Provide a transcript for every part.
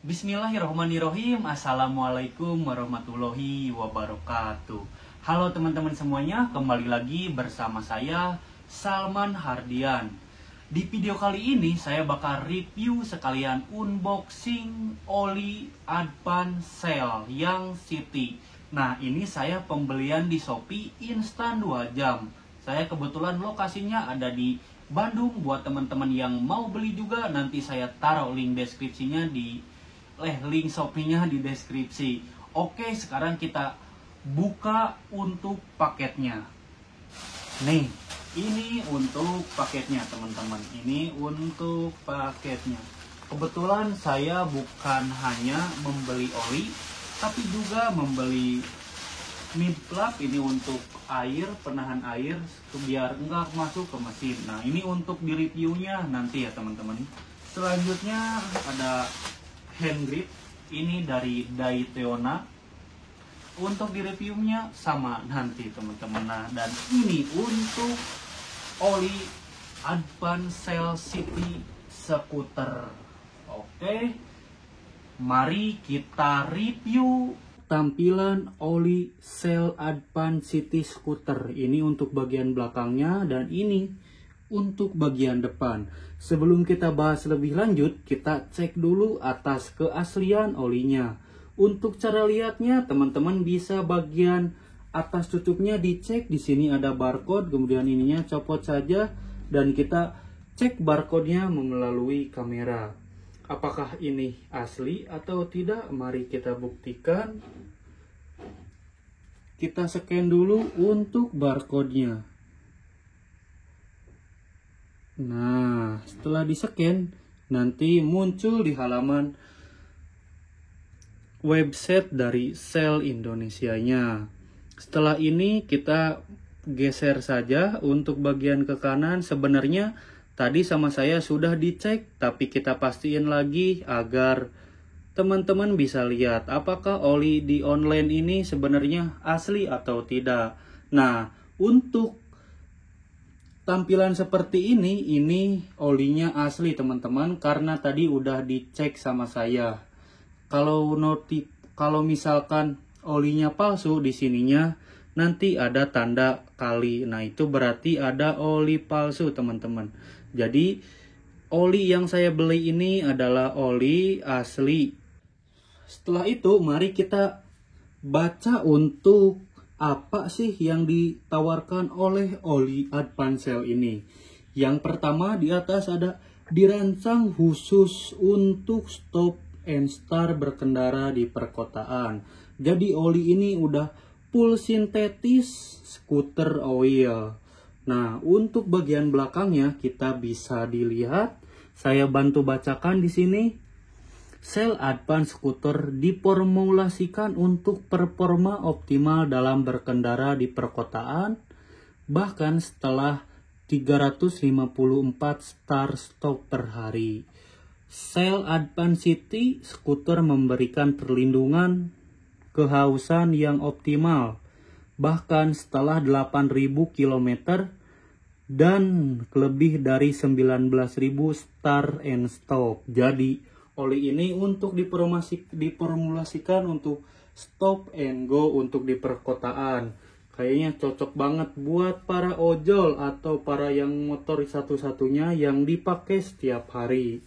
Bismillahirrahmanirrahim. Assalamualaikum warahmatullahi wabarakatuh. Halo teman-teman semuanya, kembali lagi bersama saya Salman Hardian. Di video kali ini saya bakal review sekalian unboxing oli Advance Cell yang City. Nah, ini saya pembelian di Shopee instan 2 jam. Saya kebetulan lokasinya ada di Bandung. Buat teman-teman yang mau beli juga, nanti saya taruh link deskripsinya link Shopee-nya di deskripsi. Oke, sekarang kita buka untuk paketnya. Nih, ini untuk paketnya teman-teman. Ini untuk paketnya. Kebetulan saya bukan hanya membeli oli, tapi juga membeli mid plug ini untuk air, penahan air biar enggak masuk ke mesin. Nah, ini untuk di reviewnya nanti ya teman-teman. Selanjutnya ada hand grip, ini dari Daytona. Untuk di reviewnya sama nanti teman-teman. Nah, dan ini untuk oli Advance Cell City Scooter. Oke, mari kita review tampilan oli Cell Advance City Scooter. Ini untuk bagian belakangnya dan ini untuk bagian depan. Sebelum kita bahas lebih lanjut, kita cek dulu atas keaslian olinya. Untuk cara lihatnya, teman-teman bisa bagian atas tutupnya dicek. Di sini ada barcode, kemudian ininya copot saja dan kita cek barcode-nya melalui kamera. Apakah ini asli atau tidak? Mari kita buktikan. Kita scan dulu untuk barcode-nya. Nah, setelah di-scan, nanti muncul di halaman website dari Cell Indonesia-nya. Setelah ini kita geser saja untuk bagian ke kanan. Sebenarnya tadi sama saya sudah dicek, tapi kita pastiin lagi agar teman-teman bisa lihat apakah oli di online ini sebenarnya asli atau tidak. Nah, untuk tampilan seperti ini olinya asli teman-teman, karena tadi udah dicek sama saya. Kalau misalkan olinya palsu, di sininya nanti ada tanda kali. Nah, itu berarti ada oli palsu teman-teman. Jadi oli yang saya beli ini adalah oli asli. Setelah itu mari kita baca untuk apa sih yang ditawarkan oleh oli Advance Cell ini. Yang pertama, di atas ada dirancang khusus untuk stop and start berkendara di perkotaan. Jadi oli ini udah full sintetis scooter oil. Nah, untuk bagian belakangnya kita bisa dilihat. Saya bantu bacakan di sini. Cell Advance Scooter diformulasikan untuk performa optimal dalam berkendara di perkotaan, bahkan setelah 354 start stop per hari. Cell Advance City Scooter memberikan perlindungan kehausan yang optimal, bahkan setelah 8.000 km dan lebih dari 19.000 start and stop. Jadi oli ini untuk diformulasikan untuk stop and go untuk di perkotaan. Kayaknya cocok banget buat para ojol atau para yang motor satu-satunya yang dipakai setiap hari.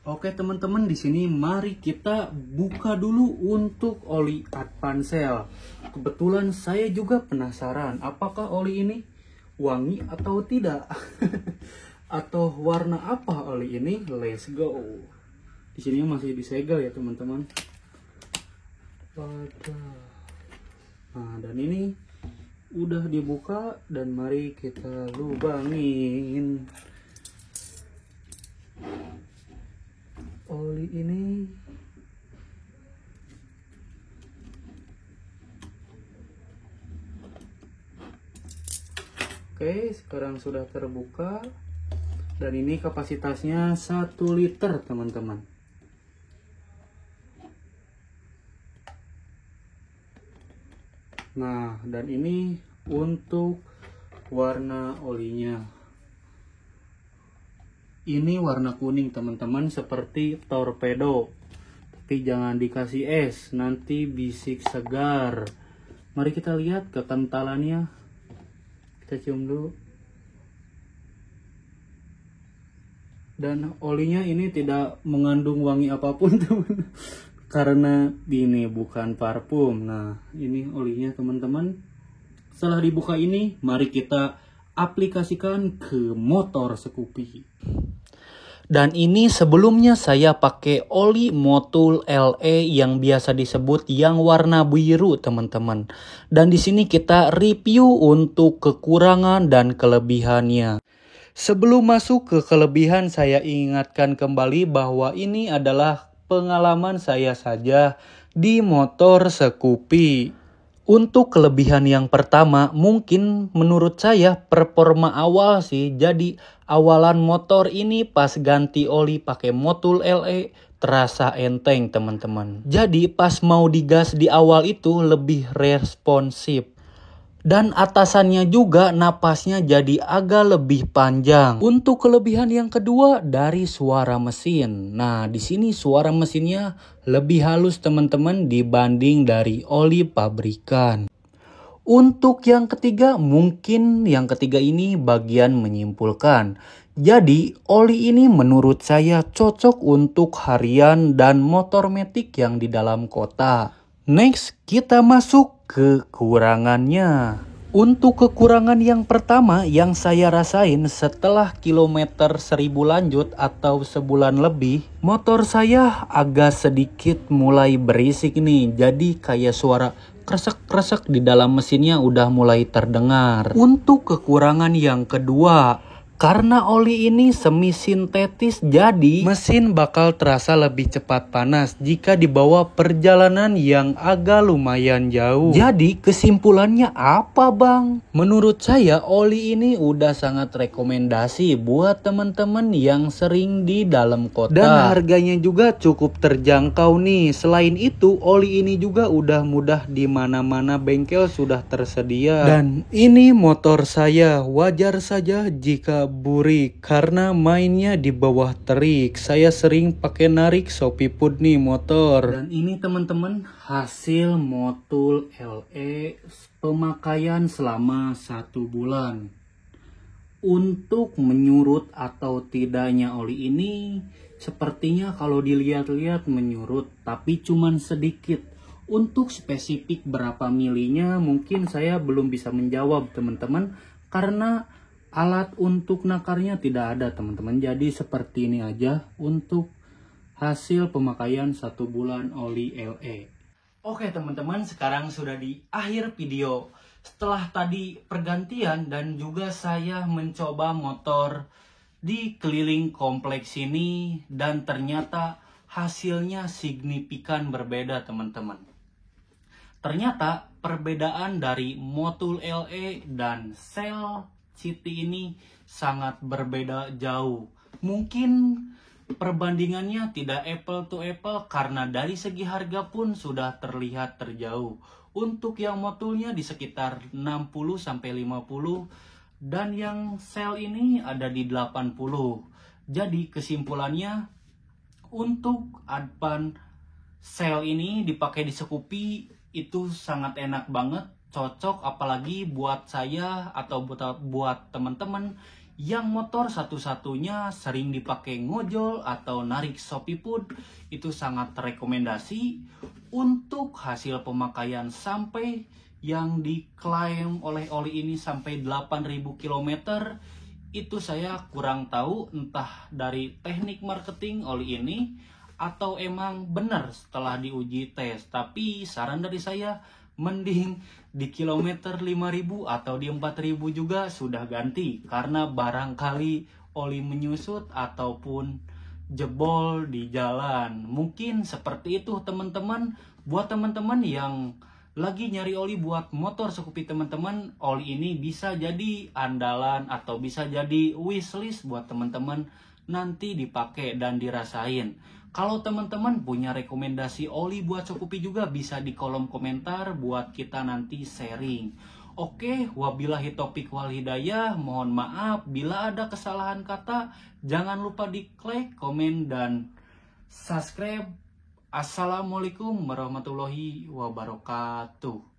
Oke teman-teman, di sini mari kita buka dulu untuk oli Advance Cell. Kebetulan saya juga penasaran apakah oli ini wangi atau tidak. Atau warna apa oli ini? Let's go. Di sini masih disegel ya teman-teman. Nah, dan ini udah dibuka dan mari kita lubangin oli ini. Oke, sekarang sudah terbuka. Dan ini kapasitasnya 1 liter teman-teman. Nah, dan ini untuk warna olinya. Ini warna kuning teman-teman, seperti torpedo. Tapi jangan dikasih es, nanti bisik segar. Mari kita lihat kekentalannya. Kita cium dulu. Dan olinya ini tidak mengandung wangi apapun teman. Karena ini bukan parfum. Nah, ini olinya teman-teman. Setelah dibuka ini, mari kita aplikasikan ke motor Scoopy. Dan ini sebelumnya saya pakai oli Motul LE yang biasa disebut yang warna biru teman-teman. Dan di sini kita review untuk kekurangan dan kelebihannya. Sebelum masuk ke kelebihan, saya ingatkan kembali bahwa ini adalah pengalaman saya saja di motor Scoopy. Untuk kelebihan yang pertama, mungkin menurut saya performa awal sih. Jadi awalan motor ini pas ganti oli pakai Motul LE terasa enteng teman-teman. Jadi pas mau digas di awal itu lebih responsif. Dan atasannya juga napasnya jadi agak lebih panjang. Untuk kelebihan yang kedua dari suara mesin. Nah, di sini suara mesinnya lebih halus teman-teman dibanding dari oli pabrikan. Untuk yang ketiga, mungkin yang ketiga ini bagian menyimpulkan. Jadi, oli ini menurut saya cocok untuk harian dan motor metik yang di dalam kota. Next, kita masuk ke kekurangannya. Untuk kekurangan yang pertama yang saya rasain setelah kilometer 1000 lanjut atau sebulan lebih, motor saya agak sedikit mulai berisik nih. Jadi kayak suara kresek-kresek di dalam mesinnya udah mulai terdengar. Untuk kekurangan yang kedua, karena oli ini semi sintetis, jadi mesin bakal terasa lebih cepat panas jika dibawa perjalanan yang agak lumayan jauh. Jadi kesimpulannya apa bang? Menurut saya oli ini udah sangat rekomendasi buat teman-teman yang sering di dalam kota. Dan harganya juga cukup terjangkau nih. Selain itu oli ini juga udah mudah di mana-mana bengkel sudah tersedia. Dan ini motor saya, wajar saja jika burik karena mainnya di bawah terik. Saya sering pakai narik Shopee Food nih motor. Dan ini teman-teman hasil Motul LE pemakaian selama 1 bulan. Untuk menyurut atau tidaknya oli ini sepertinya kalau dilihat-lihat menyurut, tapi cuman sedikit. Untuk spesifik berapa milinya mungkin saya belum bisa menjawab teman-teman, karena alat untuk nakarnya tidak ada teman-teman. Jadi seperti ini aja untuk hasil pemakaian 1 bulan oli LE. Oke teman-teman, sekarang sudah di akhir video. Setelah tadi pergantian dan juga saya mencoba motor di keliling kompleks ini, dan ternyata hasilnya signifikan berbeda teman-teman. Ternyata perbedaan dari Motul LE dan Cell City ini sangat berbeda jauh. Mungkin perbandingannya tidak apple to apple karena dari segi harga pun sudah terlihat terjauh. Untuk yang Motulnya di sekitar 60-50 dan yang Cell ini ada di 80. Jadi kesimpulannya untuk Advan Cell ini dipakai di Scoopy itu sangat enak banget. Cocok apalagi buat saya atau buat teman-teman yang motor satu-satunya sering dipakai ngojol atau narik Shopee Food. Itu sangat rekomendasi. Untuk hasil pemakaian sampai yang diklaim oleh oli ini sampai 8000 km, itu saya kurang tahu entah dari teknik marketing oli ini atau emang benar setelah diuji tes. Tapi saran dari saya, mending di kilometer 5000 atau di 4000 juga sudah ganti, karena barangkali oli menyusut ataupun jebol di jalan. Mungkin seperti itu teman-teman. Buat teman-teman yang lagi nyari oli buat motor Scoopy teman-teman, oli ini bisa jadi andalan atau bisa jadi wishlist buat teman-teman nanti dipakai dan dirasain. Kalau teman-teman punya rekomendasi oli buat Scoopy juga bisa di kolom komentar buat kita nanti sharing. Oke, wabillahi taufiq wal hidayah. Mohon maaf bila ada kesalahan kata. Jangan lupa di like, komen, dan subscribe. Assalamualaikum warahmatullahi wabarakatuh.